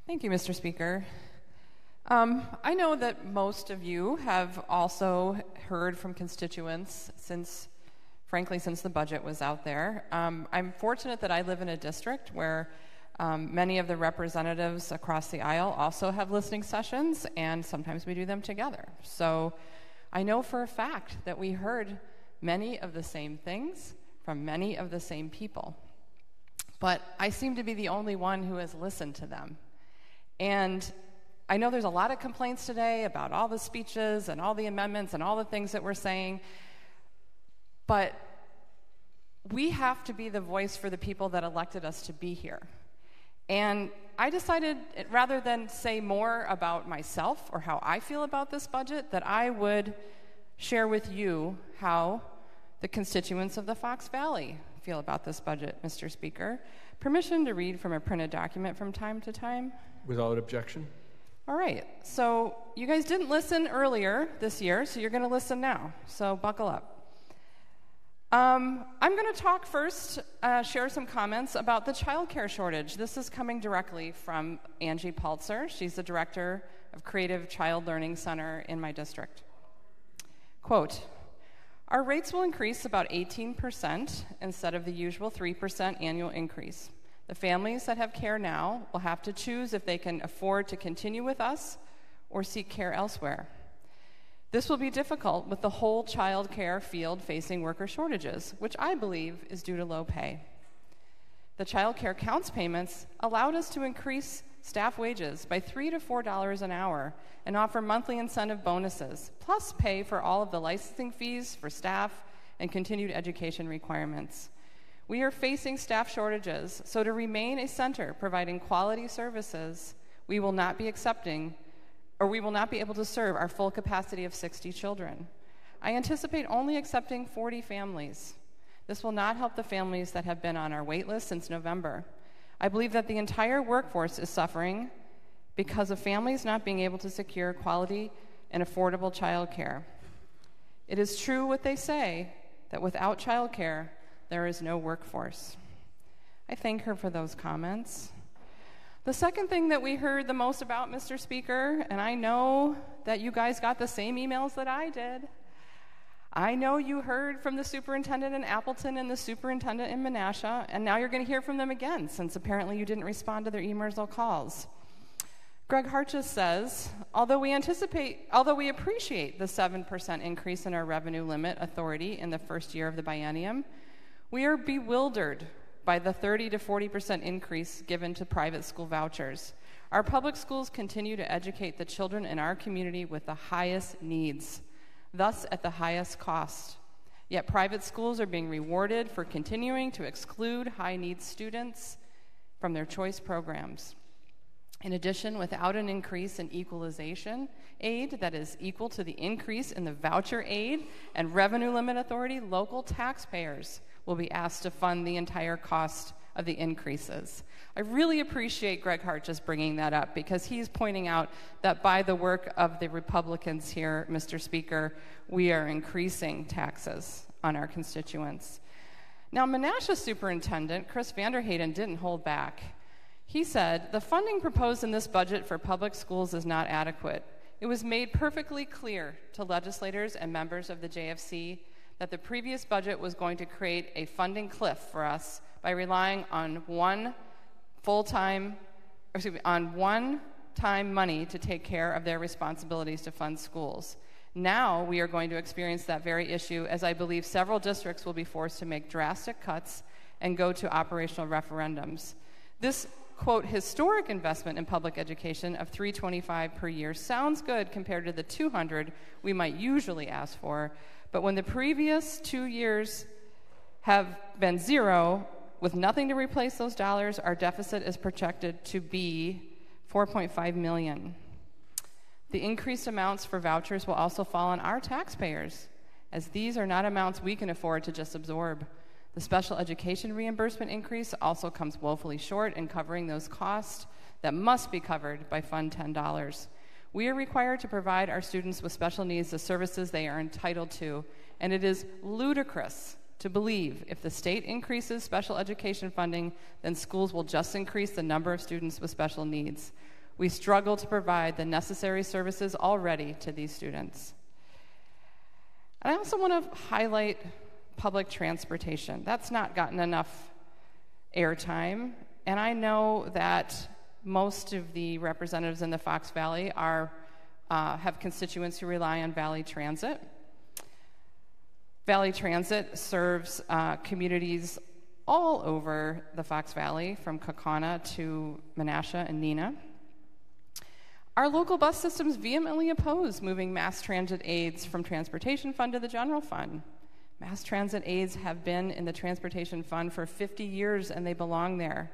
Thank you, Mr. Speaker. I know that most of you have also heard from constituents since the budget was out there. I'm fortunate that I live in a district where many of the representatives across the aisle also have listening sessions, and sometimes we do them together. So I know for a fact that we heard many of the same things from many of the same people. But I seem to be the only one who has listened to them. And I know there's a lot of complaints today about all the speeches and all the amendments and all the things that we're saying, but we have to be the voice for the people that elected us to be here. And I decided, rather than say more about myself or how I feel about this budget, that I would share with you how the constituents of the Fox Valley feel about this budget, Mr. Speaker. Permission to read from a printed document from time to time? Without objection. All right, so you guys didn't listen earlier this year, so you're going to listen now, so buckle up. I'm going to talk first, share some comments about the childcare shortage. This is coming directly from Angie Paltzer. She's the director of Creative Child Learning Center in my district. Quote, "Our rates will increase about 18% instead of the usual 3% annual increase. The families that have care now will have to choose if they can afford to continue with us or seek care elsewhere. This will be difficult with the whole child care field facing worker shortages, which I believe is due to low pay. The child care counts payments allowed us to increase staff wages by $3 to $4 an hour and offer monthly incentive bonuses, plus pay for all of the licensing fees for staff and continued education requirements. We are facing staff shortages, so to remain a center providing quality services, we will not be able to serve our full capacity of 60 children. I anticipate only accepting 40 families. This will not help the families that have been on our wait list since November. I believe that the entire workforce is suffering because of families not being able to secure quality and affordable child care. It is true what they say, that without child care, there is no workforce." I thank her for those comments. The second thing that we heard the most about, Mr. Speaker, and I know that you guys got the same emails that I did. I know you heard from the superintendent in Appleton and the superintendent in Menasha, and now you're going to hear from them again, since apparently you didn't respond to their emails or calls. Greg Harches says, although we appreciate the 7% increase in our revenue limit authority in the first year of the biennium, we are bewildered by the 30 to 40% increase given to private school vouchers. Our public schools continue to educate the children in our community with the highest needs, thus at the highest cost. Yet private schools are being rewarded for continuing to exclude high-needs students from their choice programs. In addition, without an increase in equalization aid that is equal to the increase in the voucher aid and revenue limit authority, local taxpayers will be asked to fund the entire cost of the increases. I really appreciate Greg Hart just bringing that up, because he's pointing out that by the work of the Republicans here, Mr. Speaker, we are increasing taxes on our constituents. Now, Menasha Superintendent Chris Vanderhayden didn't hold back. He said, "The funding proposed in this budget for public schools is not adequate. It was made perfectly clear to legislators and members of the JFC that the previous budget was going to create a funding cliff for us by relying on one-time money to take care of their responsibilities to fund schools. Now we are going to experience that very issue, as I believe several districts will be forced to make drastic cuts and go to operational referendums. This, quote, historic investment in public education of $325 per year sounds good compared to the $200 we might usually ask for, but when the previous 2 years have been zero, with nothing to replace those dollars, our deficit is projected to be $4.5 million. The increased amounts for vouchers will also fall on our taxpayers, as these are not amounts we can afford to just absorb. The special education reimbursement increase also comes woefully short in covering those costs that must be covered by Fund $10. We are required to provide our students with special needs the services they are entitled to, and it is ludicrous to believe if the state increases special education funding, then schools will just increase the number of students with special needs. We struggle to provide the necessary services already to these students. And I also want to highlight public transportation. That's not gotten enough airtime, and I know that most of the representatives in the Fox Valley have constituents who rely on Valley Transit. Valley Transit serves communities all over the Fox Valley, from Kaukauna to Menasha and Neenah. Our local bus systems vehemently oppose moving mass transit aids from Transportation Fund to the General Fund. Mass transit aids have been in the Transportation Fund for 50 years, and they belong there.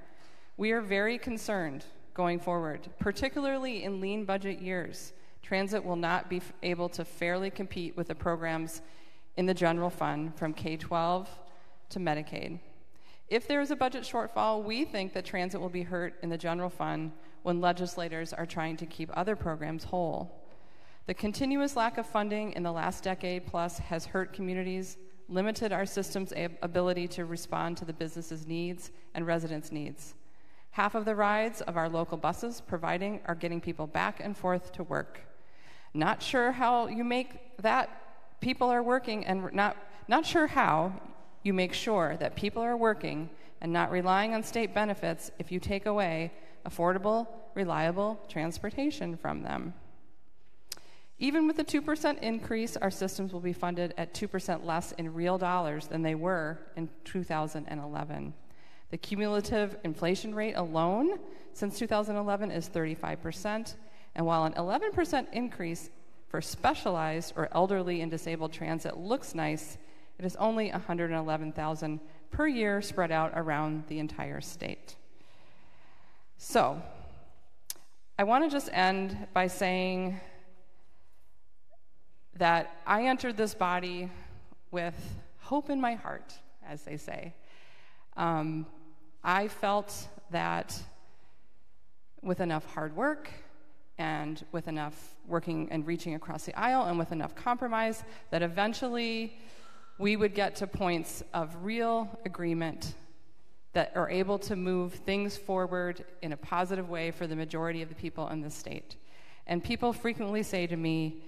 We are very concerned going forward, particularly in lean budget years. Transit will not be able to fairly compete with the programs in the General Fund from K-12 to Medicaid. If there is a budget shortfall, we think that transit will be hurt in the General Fund when legislators are trying to keep other programs whole. The continuous lack of funding in the last decade plus has hurt communities, limited our system's ability to respond to the business's needs and residents' needs. Half of the rides of our local buses providing are getting people back and forth to work. Not sure how you make that people are working, and not sure how you make sure that people are working and not relying on state benefits if you take away affordable, reliable transportation from them. Even with the 2% increase, our systems will be funded at 2% less in real dollars than they were in 2011. The cumulative inflation rate alone since 2011 is 35%, and while an 11% increase for specialized or elderly and disabled transit looks nice, it is only $111,000 per year spread out around the entire state. So, I want to just end by saying that I entered this body with hope in my heart, as they say. I felt that with enough hard work and with enough working and reaching across the aisle and with enough compromise, that eventually we would get to points of real agreement that are able to move things forward in a positive way for the majority of the people in this state. And people frequently say to me,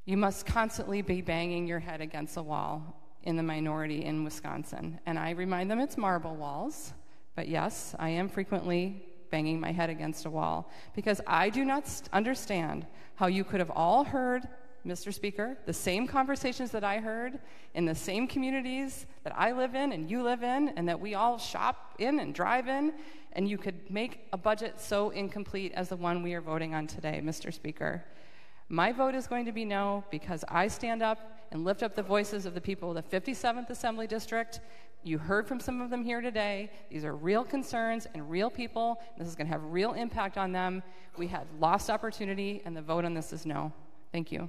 you must constantly be banging your head against a wall in the minority in Wisconsin. And I remind them it's marble walls, but yes, I am frequently banging my head against a wall, because I do not understand how you could have all heard, Mr. Speaker, the same conversations that I heard in the same communities that I live in and you live in and that we all shop in and drive in, and you could make a budget so incomplete as the one we are voting on today, Mr. Speaker. My vote is going to be no, because I stand up and lift up the voices of the people of the 57th Assembly District. You heard from some of them here today. These are real concerns and real people. This is going to have real impact on them. We had lost opportunity, and the vote on this is no. Thank you.